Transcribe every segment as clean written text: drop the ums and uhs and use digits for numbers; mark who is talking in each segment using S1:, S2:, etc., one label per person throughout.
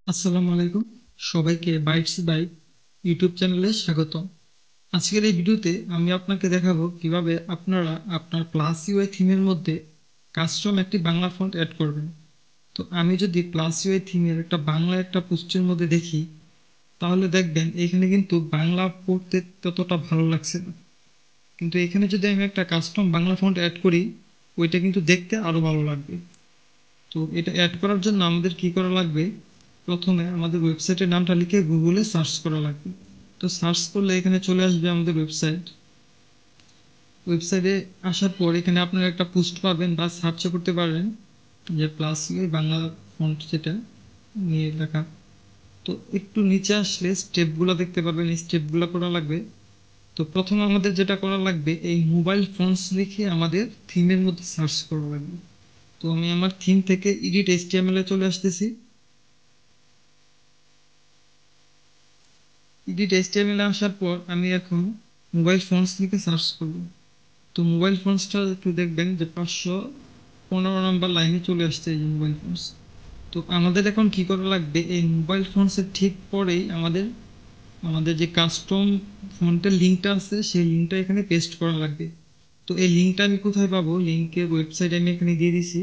S1: আসসালামু আলাইকুম। সবাইকে বাইটস বাই ইউটিউব চ্যানেলে স্বাগত। আজকের এই ভিডিওতে আমি আপনাকে দেখাবো কিভাবে আপনারা আপনার প্লাস ইউআই থিমের মধ্যে কাস্টম একটি বাংলা ফন্ট অ্যাড করবেন। তো আমি যদি প্লাস ইউআই থিমের একটা বাংলা একটা পোস্টের মধ্যে দেখি, তাহলে দেখবেন এখানে কিন্তু বাংলা পড়তে ততটা ভালো লাগছে না, কিন্তু এখানে যদি আমি একটা কাস্টম বাংলা ফন্ট অ্যাড করি, ওইটা কিন্তু দেখতে আরো ভালো লাগবে। তো এটা অ্যাড করার জন্য আমাদের কি করা লাগবে, প্রথমে আমাদের ওয়েবসাইটের নামটা লিখে গুগলে সার্চ করা লাগবে। তো সার্চ করলে এখানে চলে আসবে আমাদের ওয়েবসাইটে আসার পর এখানে আপনারা একটা পোস্ট পাবেন বা সার্চ করতে পারেন যে প্লাস বাংলা ফন্ট যেটা নিয়ে লেখা। তো একটু নিচে আসলে স্টেপগুলো দেখতে পাবেন, এই স্টেপগুলো করা লাগবে। তো প্রথমে আমাদের যেটা করা লাগবে, এই মোবাইল ফন্টস লিখে আমাদের থিমের মধ্যে সার্চ করা লাগবে। তো আমি আমার থিম থেকে এডিট এইচটিএমএল এ চলে আসতেছি। এডিট এইচটিএমএল এ আসার পর আমি এখন মোবাইল ফন্টস লিখে সার্চ করব। তো মোবাইল ফন্টসটা একটু দেখবেন যে 515 নম্বর লাইনে চলে আসছে এই মোবাইল ফন্টস। তো আমাদের এখন কি করা লাগবে, এই মোবাইল ফন্টসের ঠিক পরেই আমাদের আমাদের যে কাস্টম ফন্টের লিঙ্কটা আছে সেই লিঙ্কটা এখানে পেস্ট করা লাগবে। তো এই লিঙ্কটা আমি কোথায় পাবো, লিঙ্কের ওয়েবসাইট আমি এখানে দিয়ে দিছি।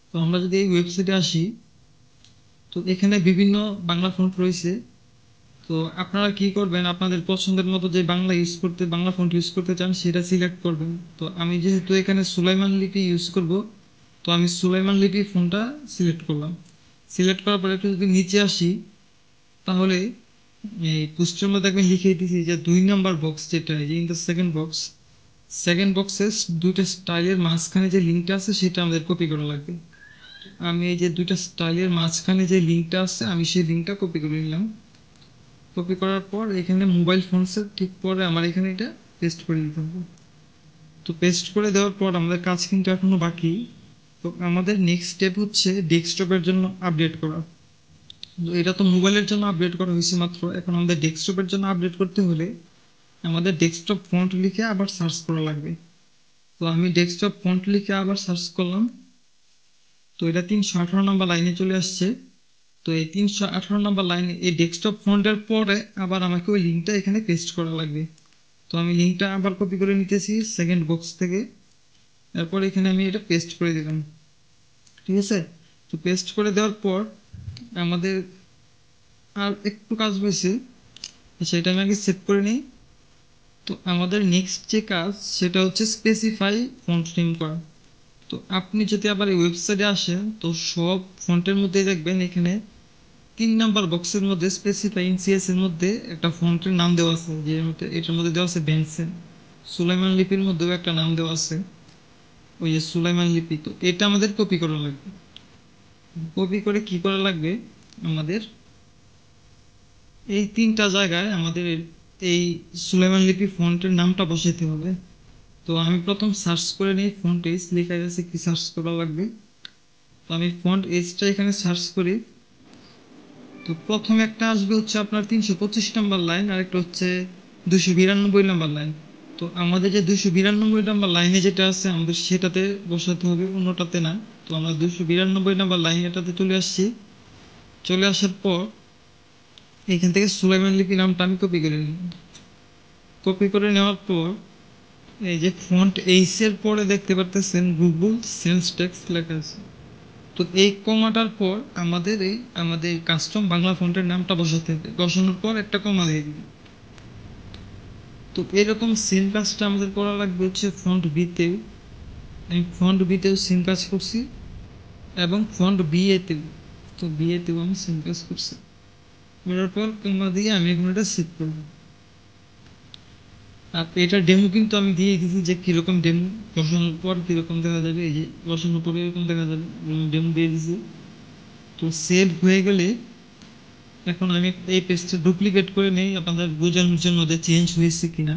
S1: তো আমরা যদি এই ওয়েবসাইটে আসি, তো এখানে বিভিন্ন বাংলা ফন্ট রয়েছে। তো আপনারা কি করবেন, আপনাদের পছন্দের মতো যে বাংলা ফন্ট ইউজ করতে চান সেটা সিলেক্ট করবেন। তো আমি যেহেতু এখানে সুলাইমান লিপি ইউজ করব, তো আমি সুলাইমান লিপি ফোনটা সিলেক্ট করলাম। সিলেক্ট করার পরে একটু যদি নিচে আসি, তাহলে এই পোস্টের মধ্যে দেখবেন লিখে দিয়েছি যে 2 নম্বর বক্স, যেটা এই যে ইন দ্য সেকেন্ড বক্সে দুইটা স্টাইলের মাঝখানে যে লিঙ্কটা আছে সেটা আমাদের কপি করা লাগবে। আমি এই যে দুইটা স্টাইলের মাঝখানে যে লিঙ্কটা আছে আমি সেই লিঙ্কটা কপি করে নিলাম। কপি করার পর এখানে মোবাইল ফোনসের ঠিক পরে আমার এখানে এটা পেস্ট করে দিতে হবে। তো পেস্ট করে দেওয়ার পর আমাদের কাজ কিন্তু এখনো বাকি। তো আমাদের নেক্সট স্টেপ হচ্ছে ডেস্কটপের জন্য আপডেট করা। তো এটা তো মোবাইলের জন্য আপডেট করা হয়েছে মাত্র, এখন আমাদের ডেস্কটপের জন্য আপডেট করতে হলে আমাদের ডেস্কটপ ফন্ট লিখে আবার সার্চ করা লাগবে। তো আমি ডেস্কটপ ফন্ট লিখে আবার সার্চ করলাম। তো এটা 318 নম্বর লাইনে চলে আসছে। তো এই 318 নম্বর লাইনে এই ডেস্কটপ ফন্টের পরে আবার আমাকে ওই লিঙ্কটা এখানে পেস্ট করা লাগবে। তো আমি লিঙ্কটা আবার কপি করে নিতেছি সেকেন্ড বক্স থেকে। এরপর এখানে আমি এটা পেস্ট করে দিলাম। ঠিক আছে। তো পেস্ট করে দেওয়ার পর আমাদের আর একটু কাজ হয়েছে, সেটা আমি আগে সেভ করে নিই। তো আমাদের নেক্সট যে কাজ সেটা হচ্ছে স্পেসিফাই ফন্ট নেম করা। তো আপনি যদি আবার এই ওয়েবসাইটে আসেন, তো সব ফন্টের মধ্যে দেখবেন এখানে 3 নম্বর বক্সের মধ্যে স্পেসিফাই ইন সিএস এর মধ্যে একটা ফন্টের নাম দেওয়া আছে, যে এটার মধ্যে দেওয়া আছে বেনসেন। সুলাইমান লিপির মধ্যেও একটা নাম দেওয়া আছে, ওই যে সুলাইমান লিপি। তো এটা আমাদের কপি করা লাগবে। কপি করে কি করা লাগবে, আমাদের এই 3টা জায়গায় আমাদের এই সুলাইমান লিপি ফন্টের নামটা বসাতে হবে। তো আমি প্রথম সার্চ করে নিই ফন্ট এজ লেখা আছে কি সার্চ করা লাগবে। তো আমি ফন্ট এজটা এখানে সার্চ করি। তো প্রথম একটা আসবে হচ্ছে আপনার 325 নম্বর লাইন, আর একটা হচ্ছে 292 নম্বর লাইন। তো আমাদের যে 292 নম্বর লাইনে যেটা আছে আমাদের সেটাতে বসাতে হবে, অন্যটাতে না। তো আমরা 292 নম্বর লাইন এটাতে চলে আসছি। চলে আসার পর এখান থেকে সুলাইমান লিপি নামটা আমি কপি করে নিই। কপি করে নেওয়ার পর এই যে ফন্ট এইচ এর পরে দেখতে পারতেছেন গুগল সেন্স টেক্সট লেখা আছে। তো এই কমাটার পর আমাদের কাস্টম বাংলা ফন্টের নামটা বসাতে হবে, বসানোর পর একটা কমা দিয়ে দিবে। তো এরকম সেম কাজটা আমাদের করা লাগবে হচ্ছে ফন্ট বিতেও। আমি ফন্ট বিতেও সেম কাজ করছি, এবং ফন্ট বিএতেও। তো বিএতেও আমি সেম কাজ করছি। করার পর কমা দিয়ে আমি এখন এটা সেভ করবো। আর এটার ডেমো কিন্তু আমি দিয়ে দিয়েছি যে কিরকম ডেমো বসানোর পর কিরকম দেখা যাবে, এই যে বসানোর পর এরকম দেখা যাবে, ডেমো দিয়ে দিয়েছি। তো সেভ হয়ে গেলে এখন আমি এই পেজটা ডুপ্লিকেট করে নেই আপনাদের বোঝানোর জন্য যে চেঞ্জ হয়েছে কিনা।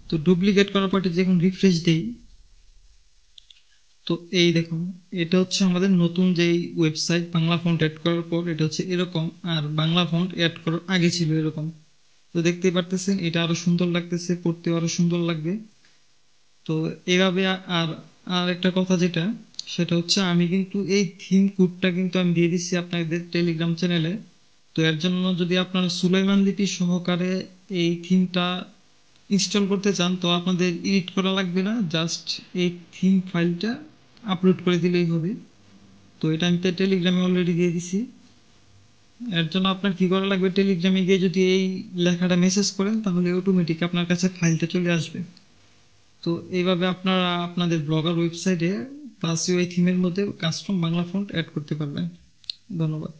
S1: তো ডুপ্লিকেট করার পর যখন রিফ্রেশ দেই, তো এই দেখুন, এটা হচ্ছে আমাদের নতুন যেই ওয়েবসাইট। বাংলা ফন্ট অ্যাড করার পর এটা হচ্ছে এরকম, আর বাংলা ফন্ট অ্যাড করার আগে ছিল এরকম। তো দেখতেই পারতেছেন এটা আরো সুন্দর লাগতেছে, পড়তেও আরো সুন্দর লাগবে। তো এভাবে আর আর একটা কথা যেটা, সেটা হচ্ছে আমি কিন্তু এই থিম কোডটা কিন্তু আমি দিয়ে দিচ্ছি আপনাদের টেলিগ্রাম চ্যানেলে। তো এর জন্য যদি আপনারা সুলাইমান লিপি সহকারে এই থিমটা ইনস্টল করতে চান তো আপনাদের এডিট করা লাগবে না, জাস্ট এই থিম ফাইলটা আপলোড করে দিলেই হবে। তো এটা আমি টেলিগ্রামে অলরেডি দিয়ে দিছি। এর জন্য আপনার কি করা লাগবে, টেলিগ্রামে গিয়ে যদি এই লেখাটা মেসেজ করেন তাহলে অটোমেটিক আপনার কাছে ফাইলটা চলে আসবে। তো এইভাবে আপনারা আপনাদের ব্লগার ওয়েবসাইটে প্লাস ইউআই থিমের মধ্যে কাস্টম বাংলা ফন্ট অ্যাড করতে পারবেন। ধন্যবাদ।